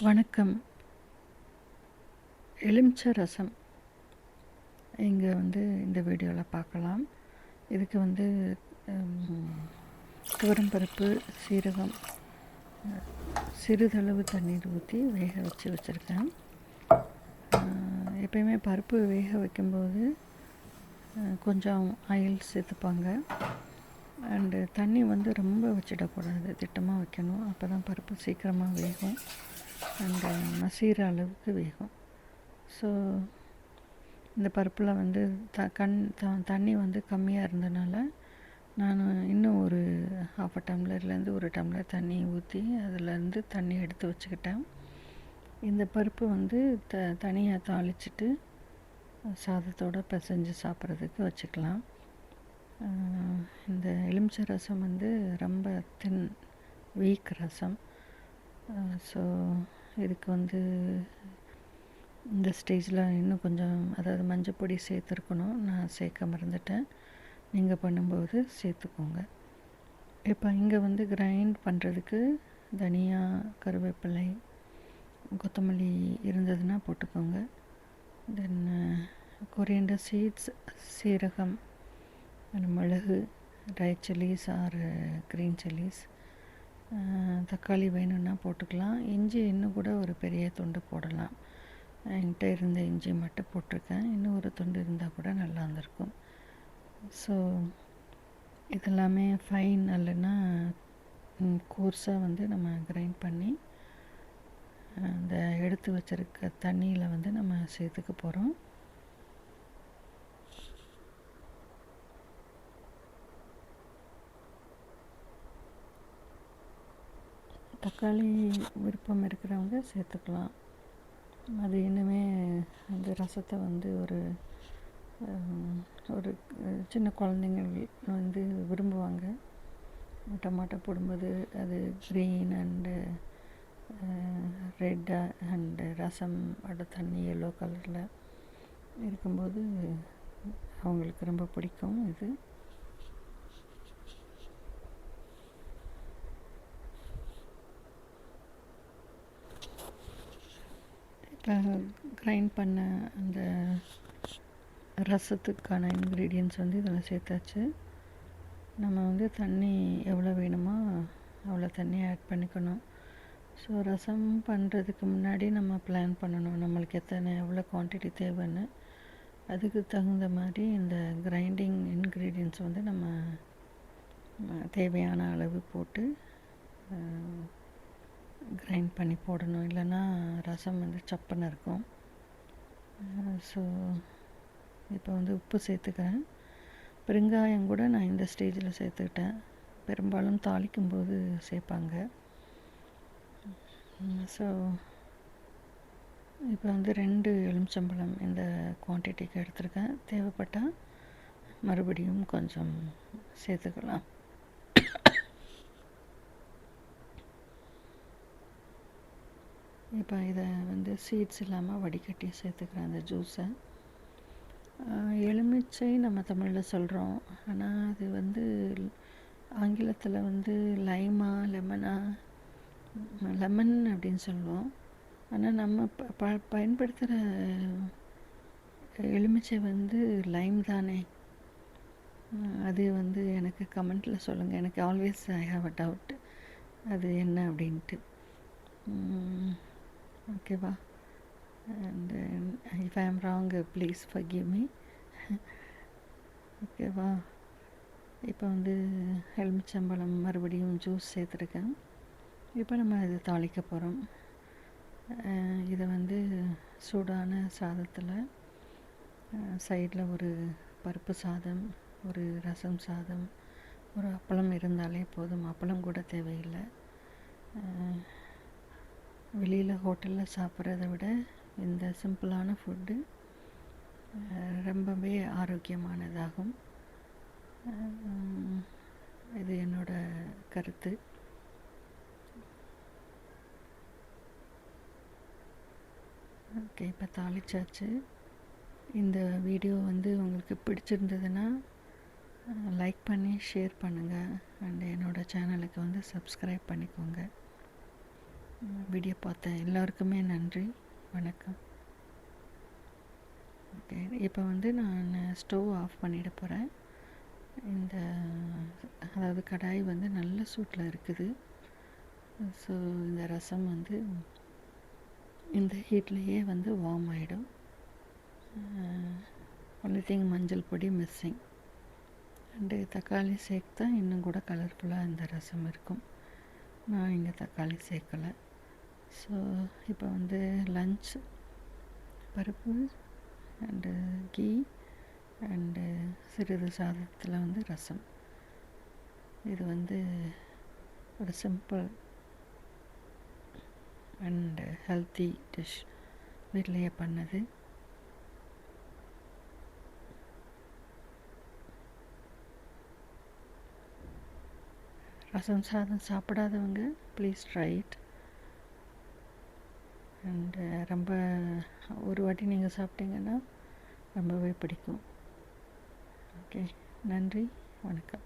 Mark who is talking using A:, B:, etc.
A: வணக்கம். எலுமிச்சை ரசம் இங்கே இந்த வீடியோவில் பார்க்கலாம். இதுக்கு துவரம்பருப்பு, சீரகம், சிறிதளவு தண்ணீர் ஊற்றி வேக வச்சுருக்கேன். எப்பயுமே பருப்பு வேக வைக்கும்போது கொஞ்சம் ஆயில் சேர்த்துப்பாங்க. அண்டு தண்ணி ரொம்ப வச்சிடக்கூடாது, திட்டமாக வைக்கணும். அப்போ தான் பருப்பு சீக்கிரமாக வேகும் அண்டு மசீர அளவுக்கு வேகும். ஸோ இந்த பருப்பில் தண்ணி கம்மியாக இருந்தனால நான் இன்னும் ஒரு ½ டம்ளர்லேருந்து 1 டம்ளர் தண்ணி ஊற்றி அதிலேருந்து தண்ணி எடுத்து வச்சுக்கிட்டேன். இந்த பருப்பு தனியாக தாளிச்சிட்டு சாதத்தோடு பிசைஞ்சு சாப்பிட்றதுக்கு வச்சுக்கலாம். இந்த எலுமிச்சை ரசம் ரொம்ப வீக் ரசம். ஸோ இதுக்கு இந்த ஸ்டேஜில் இன்னும் கொஞ்சம், அதாவது மஞ்சள் பொடி சேர்த்துருக்கணும். நான் சேர்க்க மறந்துட்டேன். நீங்கள் பண்ணும்போது சேர்த்துக்கோங்க. இப்போ இங்கே கிரைண்ட் பண்ணுறதுக்கு தனியா, கருவேப்பிலை, கொத்தமல்லி இருந்ததுன்னா போட்டுக்கோங்க. தென் கொரியண்டர் சீட்ஸ், சீரகம், மிளகு, dry chillies or green chillies, தக்காளி வேணும்னா போட்டுக்கலாம். இஞ்சி இன்னும் கூட ஒரு பெரிய துண்டு போடலாம். என்கிட்ட இருந்த இஞ்சி மட்டும் போட்டிருக்கேன். இன்னும் ஒரு துண்டு இருந்தால் கூட நல்லா இருந்திருக்கும். ஸோ இதெல்லாமே ஃபைன் இல்லைன்னா கோர்ஸாக நம்ம கிரைண்ட் பண்ணி அந்த எடுத்து வச்சுருக்க தண்ணியில் நம்ம சேர்த்துக்க போகிறோம். தக்காளி விருப்பம் இருக்கிறவங்க சேர்த்துக்கலாம். அது இன்னுமே அந்த ரசத்தை ஒரு சின்ன குழந்தைங்கள் விரும்புவாங்க. டொமாட்டோ போடும்போது அது க்ரீன் அண்டு ரெட் அண்டு ரசம் தண்ணி எல்லோ கலரில் இருக்கும்போது அவங்களுக்கு ரொம்ப பிடிக்கும். இது இப்போ கிரைண்ட் பண்ண அந்த ரசத்துக்கான இன்க்ரீடியன்ட்ஸ் இதில் சேர்த்தாச்சு. நம்ம தண்ணி எவ்வளோ வேணுமோ அவ்வளோ தண்ணி ஆட் பண்ணிக்கணும். ஸோ ரசம் பண்ணுறதுக்கு முன்னாடி நம்ம பிளான் பண்ணணும் நம்மளுக்கு எவ்வளோ குவான்டிட்டி தேவைன்னு. அதுக்கு தகுந்த மாதிரி இந்த கிரைண்டிங் இன்க்ரீடியன்ட்ஸ் நம்ம தேவையான அளவு போட்டு கிரைண்ட் பண்ணி போடணும். இல்லைன்னா ரசம் சப்புன்னு இருக்கும். ஸோ இப்போ உப்பு சேர்த்துக்கிறேன். பெருங்காயம் கூட நான் இந்த ஸ்டேஜில் சேர்த்துக்கிட்டேன். பெரும்பாலும் தாளிக்கும்போது சேர்ப்பாங்க. ஸோ இப்போ 2 எலுமிச்சம்பழம் இந்த குவான்டிட்டிக்கு எடுத்துருக்கேன். தேவைப்பட்டால் மறுபடியும் கொஞ்சம் சேர்த்துக்கலாம். இப்போ இதை சீட்ஸ் இல்லாமல் வடிகட்டி சேர்த்துக்கிறேன் அந்த ஜூஸை. எலுமிச்சை நம்ம தமிழில் சொல்கிறோம். ஆனால் அது ஆங்கிலத்தில் லைமா, லெமனா, லெமன் அப்படின்னு சொல்லுவோம். ஆனால் நம்ம பயன்படுத்துகிற எலுமிச்சை லைம் தானே. அது எனக்கு கமெண்ட்டில் சொல்லுங்கள். எனக்கு always I have a doubt அது என்ன அப்படின்ட்டு. ஓகேவா? அண்ட் இஃப் ஐ ஆம் ராங் ப்ளீஸ் ஃபர்கிவ் மீ. ஓகேவா? இப்போ எலுமிச்சம்பழம் மறுபடியும் ஜூஸ் சேர்த்துருக்கேன். இப்போ நம்ம இதை தாளிக்க போகிறோம். இதை சூடான சாதத்தில் சைடில் ஒரு பருப்பு சாதம், ஒரு ரசம் சாதம், ஒரு அப்பளம் இருந்தாலே போதும். அப்பளம் கூட தேவையில்லை. வெளியில் ஹோட்டலில் சாப்பிட்றத விட இந்த சிம்பிளான ஃபுட்டு ரொம்பவே ஆரோக்கியமானதாகும். இது என்னோடய கருத்து. ஓகே, இப்போ தாளிச்சாச்சு. இந்த வீடியோ உங்களுக்கு பிடிச்சிருந்ததுன்னா லைக் பண்ணி ஷேர் பண்ணுங்கள். அண்ட் என்னோடய சேனலுக்கு சப்ஸ்கிரைப் பண்ணிக்கோங்க. வீடியோ பார்த்த எல்லாருக்குமே நன்றி, வணக்கம். ஓகே, இப்போ வந்து நான் ஸ்டவ் ஆஃப் பண்ணிட போகிறேன். அதாவது கடாய் வந்து நல்ல சூட்டில் இருக்குது. ஸோ இந்த ரசம் வந்து இந்த ஹீட்லேயே வந்து வார்ம் ஆகிடும். ஒன்லி திங் மஞ்சள் பொடி மிஸ்ஸிங். அண்டு தக்காளி சேர்த்தா இன்னும் கூட கலர்ஃபுல்லாக இந்த ரசம் இருக்கும். நான் இங்கே தக்காளி சேர்க்கலை. ஸோ இப்போ வந்து லஞ்ச் பருப்பு அண்டு கீ அண்டு சிறிது சாதத்தில் வந்து ரசம். இது வந்து ஒரு சிம்பிள் அண்டு ஹெல்த்தி டிஷ், வீட்டிலையே பண்ணது. ரசம் சாதம் சாப்பிடாதவங்க ப்ளீஸ் ட்ரை இட். அண்டு ரொம்ப ஒரு வாட்டி நீங்கள் சாப்பிட்டீங்கன்னா ரொம்பவே பிடிக்கும். ஓகே, நன்றி, வணக்கம்.